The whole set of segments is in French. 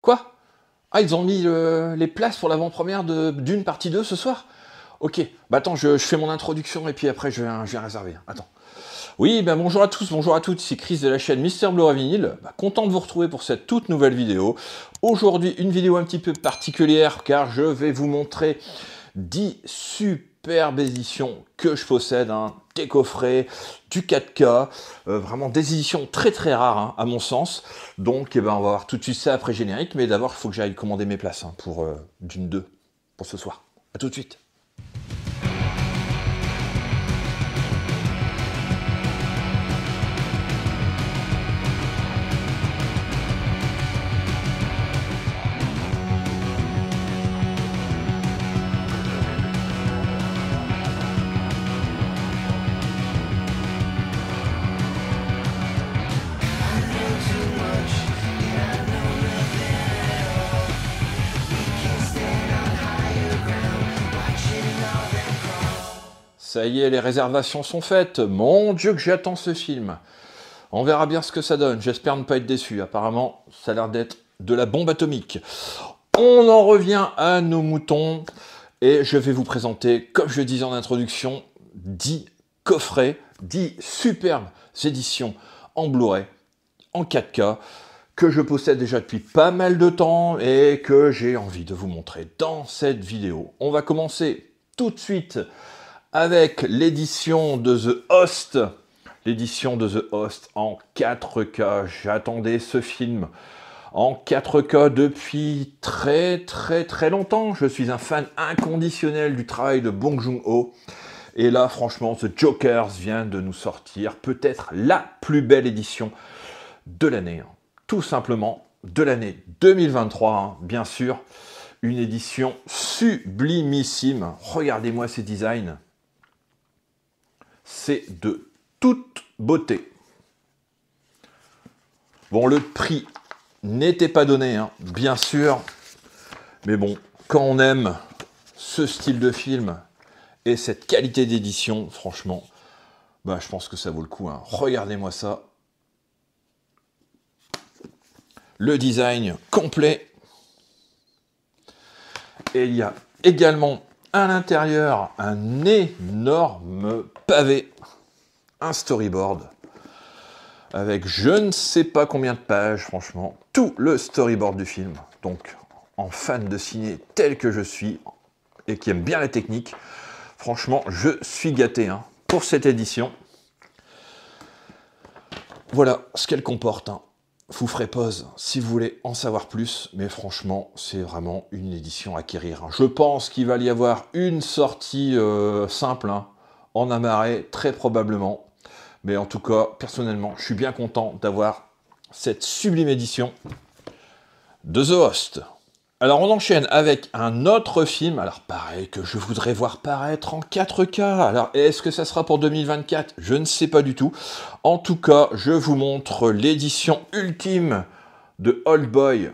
Quoi? Ah, ils ont mis les places pour l'avant-première d'une partie 2 ce soir? Ok, bah attends, je fais mon introduction et puis après je viens réserver. Attends. Oui, ben bonjour à tous, bonjour à toutes, c'est Chris de la chaîne Mister Blue Vinyl. Content de vous retrouver pour cette toute nouvelle vidéo. Aujourd'hui, une vidéo un petit peu particulière car je vais vous montrer 10 superbes éditions que je possède, hein, des coffrets, du 4K, vraiment des éditions très très rares hein, à mon sens. Donc on va voir tout de suite ça après générique, mais d'abord il faut que j'aille commander mes places hein, pour d'une 2 pour ce soir. A tout de suite. Ça y est, les réservations sont faites. Mon Dieu que j'attends ce film. On verra bien ce que ça donne. J'espère ne pas être déçu. Apparemment, ça a l'air d'être de la bombe atomique. On en revient à nos moutons. Et je vais vous présenter, comme je disais en introduction, 10 coffrets, 10 superbes éditions en Blu-ray, en 4K, que je possède déjà depuis pas mal de temps et que j'ai envie de vous montrer dans cette vidéo. On va commencer tout de suite avec l'édition de The Host. L'édition de The Host en 4K. J'attendais ce film en 4K depuis très longtemps. Je suis un fan inconditionnel du travail de Bong Joon-ho. Et là, franchement, The Jokers vient de nous sortir peut-être la plus belle édition de l'année. Hein. Tout simplement de l'année 2023, hein, bien sûr. Une édition sublimissime. Regardez-moi ces designs. C'est de toute beauté. Bon, le prix n'était pas donné, hein, bien sûr. Mais bon, quand on aime ce style de film et cette qualité d'édition, franchement, bah, je pense que ça vaut le coup. Hein. Regardez-moi ça. Le design complet. Et il y a également à l'intérieur un énorme pavé, un storyboard, avec je ne sais pas combien de pages, franchement, tout le storyboard du film. Donc, en fan de ciné tel que je suis, et qui aime bien la technique, franchement, je suis gâté hein, pour cette édition. Voilà ce qu'elle comporte. Hein. Vous ferez pause si vous voulez en savoir plus, mais franchement, c'est vraiment une édition à acquérir. Je pense qu'il va y avoir une sortie simple, hein, en amarré, très probablement. Mais en tout cas, personnellement, je suis bien content d'avoir cette sublime édition de The Host. Alors on enchaîne avec un autre film, alors pareil, que je voudrais voir paraître en 4K. Alors est-ce que ça sera pour 2024? Je ne sais pas du tout. En tout cas, je vous montre l'édition ultime de Old Boy,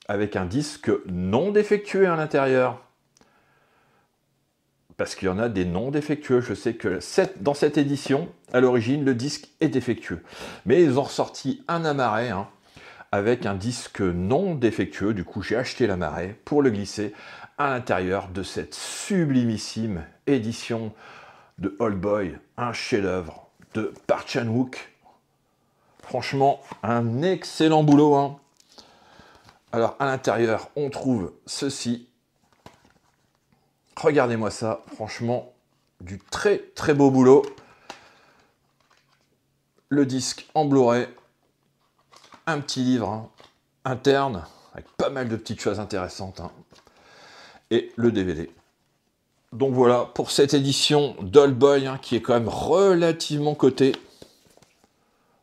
avec un disque non défectueux à l'intérieur. Parce qu'il y en a des non défectueux. Je sais que dans cette édition, à l'origine, le disque est défectueux. Mais ils ont ressorti un amarré, hein, avec un disque non défectueux. Du coup, j'ai acheté l'amarré pour le glisser à l'intérieur de cette sublimissime édition de Old Boy, un chef-d'œuvre de Park Chan-wook. Franchement, un excellent boulot. Hein. Alors, à l'intérieur, on trouve ceci. Regardez-moi ça, franchement, du très beau boulot. Le disque en Blu-ray, un petit livre hein, interne, avec pas mal de petites choses intéressantes, hein, et le DVD. Donc voilà, pour cette édition d'Old Boy, hein, qui est quand même relativement cotée,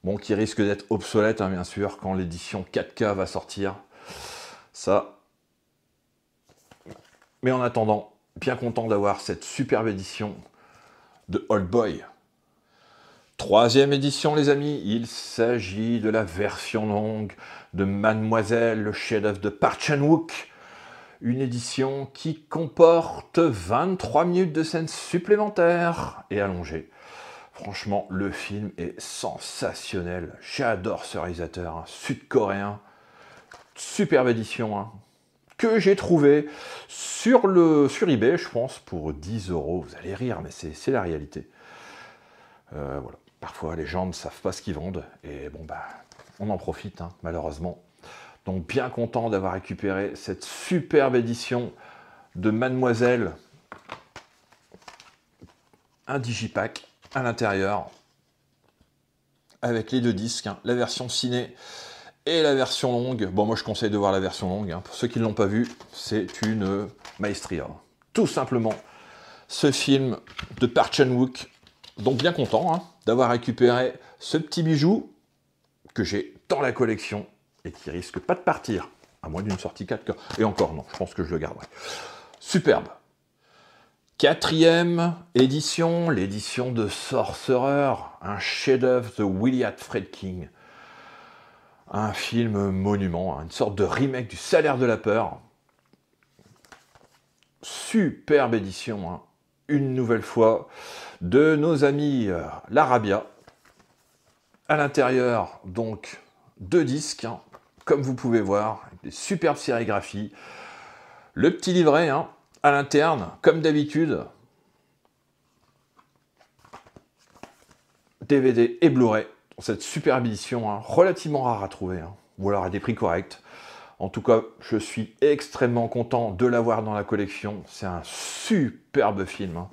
bon, qui risque d'être obsolète, hein, bien sûr, quand l'édition 4K va sortir, ça. Mais en attendant, bien content d'avoir cette superbe édition de Old Boy. Troisième édition, les amis, il s'agit de la version longue de Mademoiselle, le chef-d'œuvre de Park Chan-wook. Une édition qui comporte 23 minutes de scènes supplémentaires et allongées. Franchement, le film est sensationnel. J'adore ce réalisateur, un sud-coréen, superbe édition, hein, que j'ai trouvé sur eBay, je pense, pour 10 €. Vous allez rire, mais c'est la réalité. Voilà. Parfois, les gens ne savent pas ce qu'ils vendent, et bon, bah, on en profite, hein, malheureusement. Donc, bien content d'avoir récupéré cette superbe édition de Mademoiselle. Un digipack à l'intérieur, avec les deux disques, hein, la version ciné et la version longue. Bon, moi, je conseille de voir la version longue. Hein. Pour ceux qui ne l'ont pas vu, c'est une maestria. Tout simplement, ce film de Park Chan-wook. Donc, bien content, hein, d'avoir récupéré ce petit bijou que j'ai dans la collection et qui risque pas de partir, à moins d'une sortie 4K. Et encore, non, je pense que je le garderai. Superbe. 4e édition, l'édition de Sorcerer, un chef-d'œuvre de William Friedkin. Un film monument, une sorte de remake du Salaire de la peur. Superbe édition, hein, une nouvelle fois, de nos amis l'Arabia. À l'intérieur, donc, 2 disques, hein, comme vous pouvez voir, avec des superbes sérigraphies. Le petit livret, hein, à l'interne, comme d'habitude. DVD et Blu-ray. Cette superbe édition, hein, relativement rare à trouver, hein, ou alors à des prix corrects. En tout cas, je suis extrêmement content de l'avoir dans la collection. C'est un superbe film. Hein.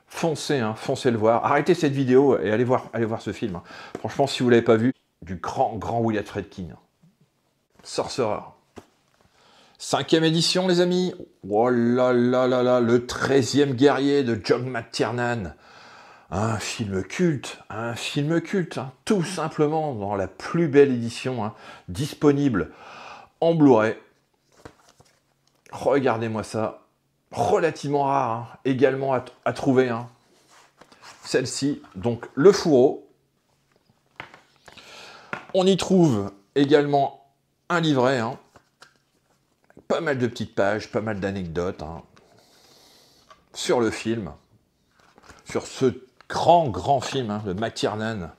Foncez, hein, foncez le voir. Arrêtez cette vidéo et allez voir ce film. Hein. Franchement, si vous ne l'avez pas vu, du grand William Friedkin. Sorcerer. 5e édition, les amis. Oh là là là là, le 13e guerrier de John McTiernan. Un film culte, hein, tout simplement dans la plus belle édition, hein, disponible en Blu-ray. Regardez-moi ça, relativement rare, hein, également à trouver. Hein. Celle-ci, donc le fourreau. On y trouve également un livret, hein, pas mal de petites pages, pas mal d'anecdotes hein, sur le film, sur ce grand film hein, de McTiernan.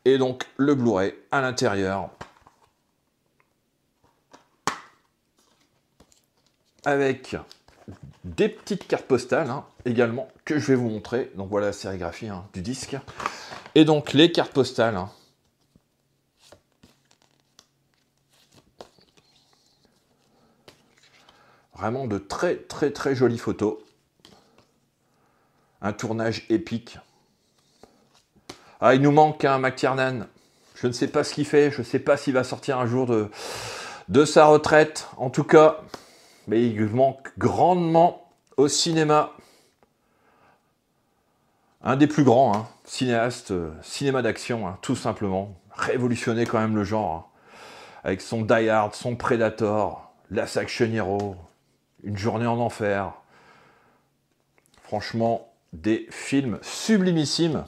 Et donc le Blu-ray à l'intérieur. Avec des petites cartes postales hein, également que je vais vous montrer. Donc voilà la sérigraphie hein, du disque. Et donc les cartes postales. Hein. Vraiment de très jolies photos. Un tournage épique. Ah, il nous manque un McTiernan. Je ne sais pas ce qu'il fait. Je ne sais pas s'il va sortir un jour de sa retraite. En tout cas, mais il manque grandement au cinéma. Un des plus grands hein, cinéastes, cinéma d'action, hein, tout simplement. Révolutionné quand même le genre. Hein, avec son Die Hard, son Predator, Last Action Hero, Une journée en enfer. Franchement, des films sublimissimes.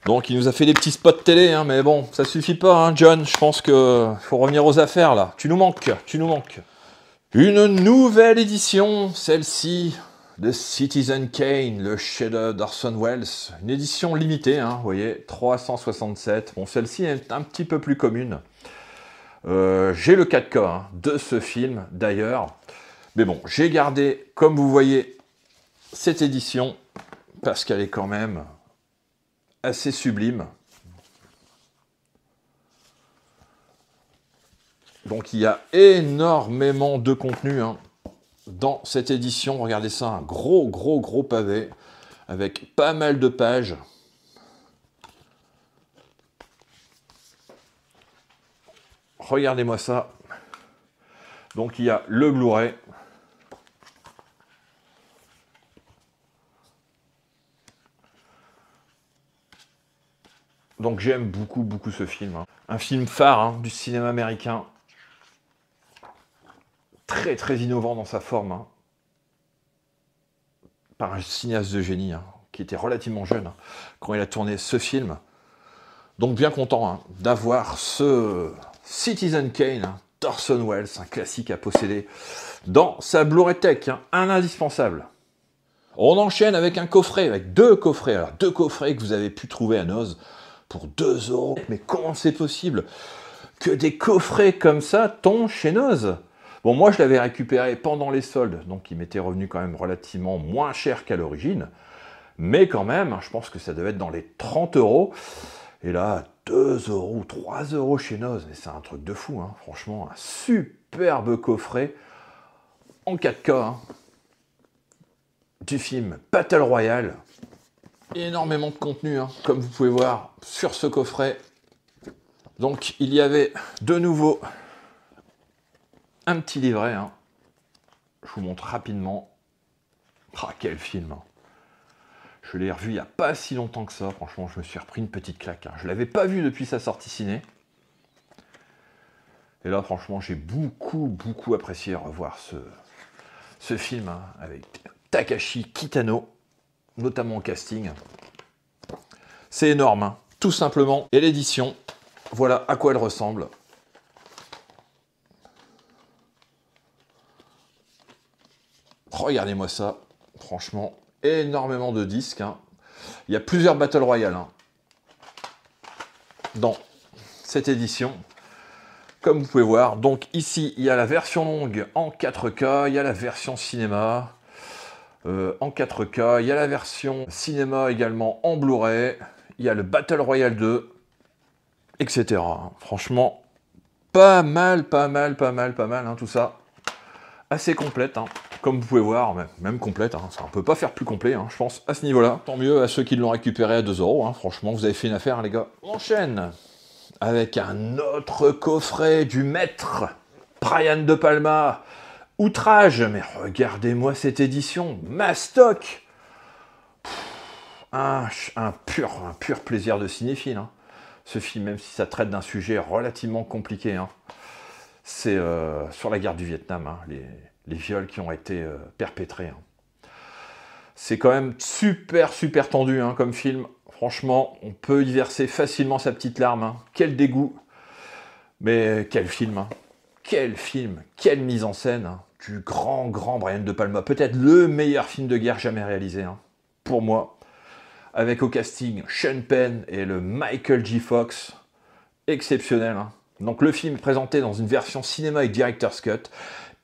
Donc il nous a fait des petits spots télé, hein, mais bon, ça suffit pas, hein, John. Je pense qu'il faut revenir aux affaires là. Tu nous manques. Une nouvelle édition, celle-ci, de Citizen Kane, le chef-d'œuvre d'Orson Welles. Une édition limitée, hein, vous voyez, 367. Bon, celle-ci est un petit peu plus commune. J'ai le 4K hein, de ce film, d'ailleurs. Mais bon, j'ai gardé, comme vous voyez, cette édition, parce qu'elle est quand même assez sublime. Donc il y a énormément de contenu hein, dans cette édition. Regardez ça, un gros pavé, avec pas mal de pages. Regardez-moi ça. Donc il y a le Blu-ray. Donc j'aime beaucoup ce film. Hein. Un film phare hein, du cinéma américain. Très innovant dans sa forme. Hein. Par un cinéaste de génie, hein, qui était relativement jeune hein, quand il a tourné ce film. Donc bien content hein, d'avoir ce Citizen Kane, hein, d'Orson Welles, un classique à posséder dans sa Blu-ray Tech, hein, un indispensable. On enchaîne avec un coffret, avec 2 coffrets. Alors 2 coffrets que vous avez pu trouver à Noz pour 2 €. Mais comment c'est possible? que des coffrets comme ça tombent chez Noz. Bon, moi, je l'avais récupéré pendant les soldes, donc il m'était revenu quand même relativement moins cher qu'à l'origine. Mais quand même, je pense que ça devait être dans les 30 euros. Et là, 2 euros, 3 euros chez Noz, c'est un truc de fou, hein. Franchement, un superbe coffret en 4K hein, du film Battle Royale. Énormément de contenu, hein, comme vous pouvez voir sur ce coffret. Donc, il y avait de nouveau un petit livret. Hein. Je vous montre rapidement. Ah, quel film hein. Je l'ai revu il n'y a pas si longtemps que ça. Franchement, je me suis repris une petite claque. Hein. Je ne l'avais pas vu depuis sa sortie ciné. Et là, franchement, j'ai beaucoup apprécié revoir ce film hein, avec Takashi Kitano, notamment au casting. C'est énorme, hein, tout simplement. Et l'édition, voilà à quoi elle ressemble. Regardez-moi ça, franchement, énormément de disques. Hein. Il y a plusieurs Battle Royale hein, dans cette édition. Comme vous pouvez voir, donc ici, il y a la version longue en 4K, il y a la version cinéma en 4K, il y a la version cinéma également en Blu-ray, il y a le Battle Royale 2, etc. Franchement, pas mal, hein, tout ça. Assez complète, hein. Comme vous pouvez voir, même complète, hein. Ça, on peut pas faire plus complet, hein, je pense, à ce niveau-là. Tant mieux à ceux qui l'ont récupéré à 2 euros, hein. Franchement, vous avez fait une affaire, hein, les gars. On enchaîne avec un autre coffret du maître, Brian De Palma, Outrage, mais regardez-moi cette édition, Mastoc, un pur plaisir de cinéphile, hein. Ce film, même si ça traite d'un sujet relativement compliqué, hein. C'est sur la guerre du Vietnam, hein, les viols qui ont été perpétrés. Hein. C'est quand même super tendu hein, comme film. Franchement, on peut y verser facilement sa petite larme. Hein. Quel dégoût. Mais quel film. Hein. Quel film. Quelle mise en scène. Hein. Du grand Brian De Palma. Peut-être le meilleur film de guerre jamais réalisé. Hein, pour moi. Avec au casting Sean Penn et le Michael J. Fox. Exceptionnel. Hein. Donc le film est présenté dans une version cinéma et Director's Cut.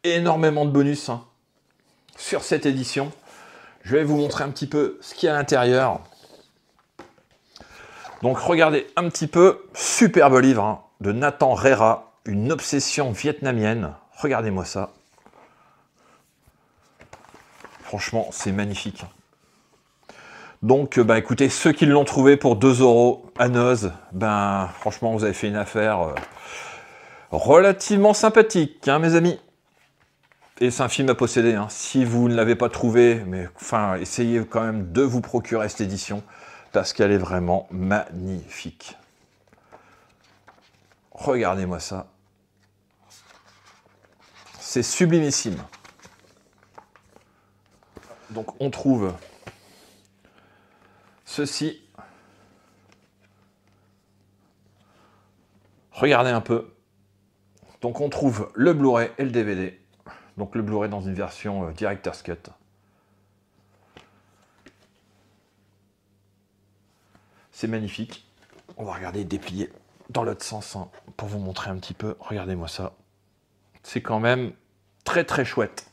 Énormément de bonus hein, sur cette édition. Je vais vous montrer un petit peu ce qu'il y a à l'intérieur. Donc regardez un petit peu, superbe livre hein, de Nathan Rera, une obsession vietnamienne. Regardez-moi ça. Franchement, c'est magnifique. Donc, écoutez, ceux qui l'ont trouvé pour 2 euros à Noz, franchement, vous avez fait une affaire relativement sympathique, hein, mes amis. Et c'est un film à posséder. Hein. Si vous ne l'avez pas trouvé, essayez quand même de vous procurer cette édition. Parce qu'elle est vraiment magnifique. Regardez-moi ça. C'est sublimissime. Donc on trouve ceci. Regardez un peu. Donc on trouve le Blu-ray et le DVD. Donc le Blu-ray dans une version Director's Cut. C'est magnifique. On va regarder déplier dans l'autre sens hein, pour vous montrer un petit peu. Regardez-moi ça. C'est quand même très chouette.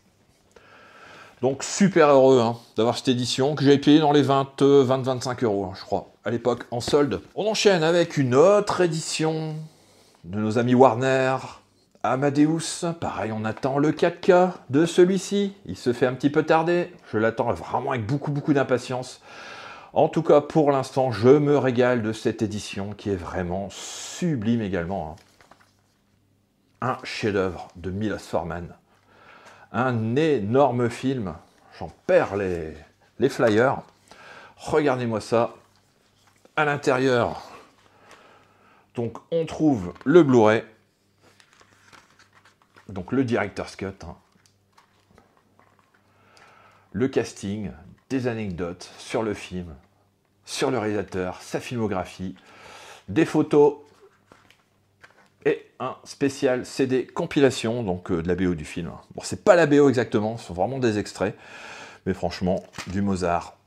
Donc super heureux hein, d'avoir cette édition que j'avais payé dans les 20-25 euros, hein, je crois, à l'époque, en solde. On enchaîne avec une autre édition de nos amis Warner, Amadeus. Pareil, on attend le 4K de celui-ci. Il se fait un petit peu tarder. Je l'attends vraiment avec beaucoup d'impatience. En tout cas, pour l'instant, je me régale de cette édition qui est vraiment sublime également. Hein. Un chef-d'œuvre de Milos Forman. Un énorme film. J'en perds les flyers. Regardez-moi ça. À l'intérieur, donc on trouve le Blu-ray. Donc le Director's Cut. Hein. Le casting, des anecdotes sur le film, sur le réalisateur, sa filmographie, des photos et un spécial CD compilation, donc de la BO du film. Bon, c'est pas la BO exactement, ce sont vraiment des extraits, mais franchement, du Mozart,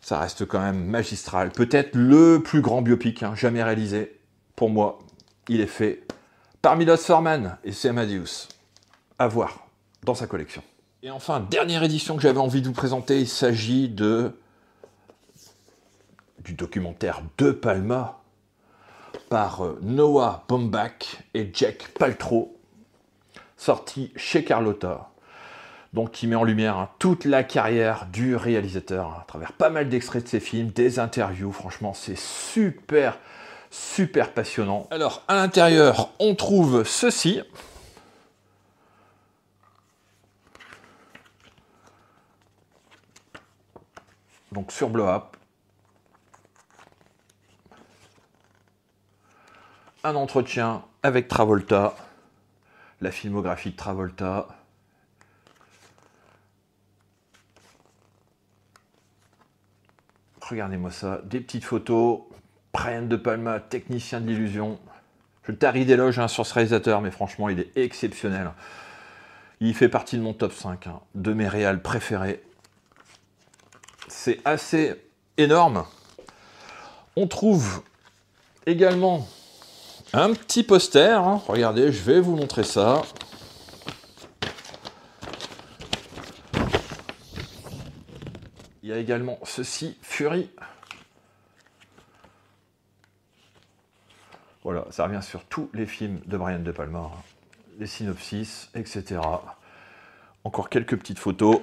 ça reste quand même magistral. Peut-être le plus grand biopic hein, jamais réalisé, pour moi, il est fait par Milos Forman et c'est Amadeus. À voir dans sa collection. Et enfin, dernière édition que j'avais envie de vous présenter, il s'agit du documentaire De Palma par Noah Baumbach et Jack Paltrow, sorti chez Carlotta. Donc qui met en lumière toute la carrière du réalisateur à travers pas mal d'extraits de ses films, des interviews. Franchement, c'est super, super passionnant. Alors, à l'intérieur, on trouve ceci. Donc sur Blow Up. Un entretien avec Travolta. La filmographie de Travolta. Regardez-moi ça. Des petites photos. Brian De Palma, technicien de l'illusion. Je tarie d'éloges sur ce réalisateur, mais franchement, il est exceptionnel. Il fait partie de mon top 5, de mes réals préférés. C'est assez énorme. On trouve également un petit poster. Regardez, je vais vous montrer ça. Il y a également ceci, Fury. Voilà, ça revient sur tous les films de Brian De Palma. Les synopsis, etc. Encore quelques petites photos.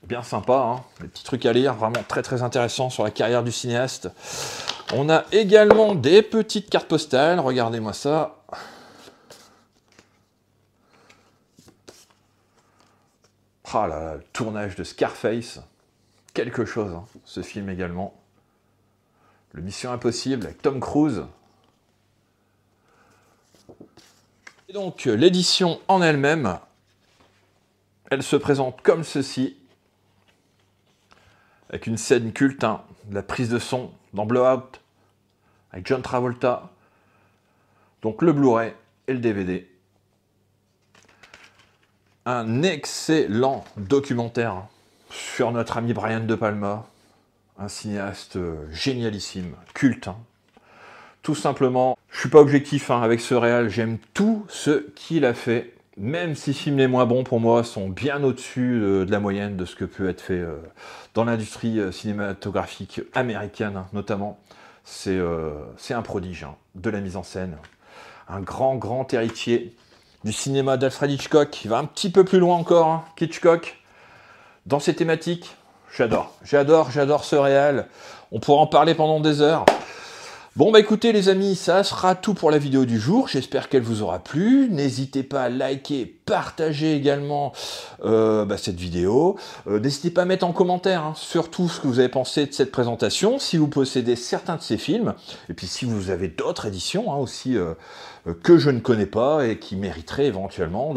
Bien sympa, des petits trucs à lire, vraiment très très intéressant sur la carrière du cinéaste. On a également des petites cartes postales, regardez-moi ça. Ah là, le tournage de Scarface, quelque chose, ce film également. Le Mission Impossible avec Tom Cruise. Et donc l'édition en elle-même, elle se présente comme ceci. Avec une scène culte, de la prise de son dans Blowout, avec John Travolta. Donc le Blu-ray et le DVD. Un excellent documentaire sur notre ami Brian De Palma. Un cinéaste génialissime, culte. Tout simplement, je suis pas objectif avec ce réal, j'aime tout ce qu'il a fait. Même si les films les moins bons, pour moi, sont bien au-dessus de la moyenne de ce que peut être fait dans l'industrie cinématographique américaine, notamment. C'est un prodige de la mise en scène. Un grand héritier du cinéma d'Alfred Hitchcock. Il va un petit peu plus loin encore qu'Hitchcock dans ses thématiques. J'adore ce réal. On pourra en parler pendant des heures. Bon bah écoutez les amis, ça sera tout pour la vidéo du jour, j'espère qu'elle vous aura plu, n'hésitez pas à liker, partager également cette vidéo, n'hésitez pas à mettre en commentaire surtout ce que vous avez pensé de cette présentation, si vous possédez certains de ces films, et puis si vous avez d'autres éditions aussi que je ne connais pas et qui mériteraient éventuellement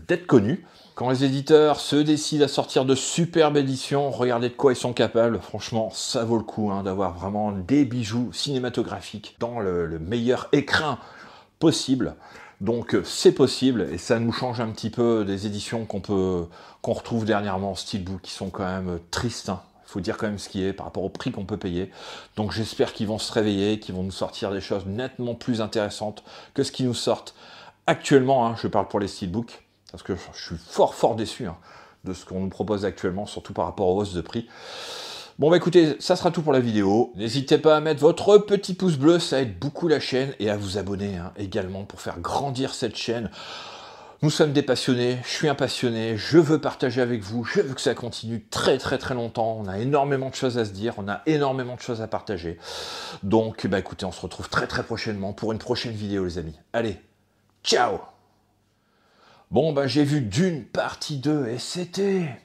d'être connues. Quand les éditeurs se décident à sortir de superbes éditions, regardez de quoi ils sont capables. Franchement, ça vaut le coup d'avoir vraiment des bijoux cinématographiques dans le meilleur écrin possible. Donc c'est possible et ça nous change un petit peu des éditions qu'on retrouve dernièrement, Steelbook, qui sont quand même tristes. Il faut dire quand même ce qui est par rapport au prix qu'on peut payer. Donc j'espère qu'ils vont se réveiller, qu'ils vont nous sortir des choses nettement plus intéressantes que ce qu'ils nous sortent actuellement. Je parle pour les Steelbook. Parce que je suis fort déçu de ce qu'on nous propose actuellement, surtout par rapport aux hausses de prix. Bon bah écoutez, ça sera tout pour la vidéo. N'hésitez pas à mettre votre petit pouce bleu, ça aide beaucoup la chaîne, et à vous abonner également pour faire grandir cette chaîne. Nous sommes des passionnés, je suis un passionné, je veux partager avec vous, je veux que ça continue très longtemps. On a énormément de choses à se dire, on a énormément de choses à partager. Donc bah écoutez, on se retrouve très prochainement pour une prochaine vidéo les amis. Allez, ciao! Bon, j'ai vu Dune partie 2 et c'était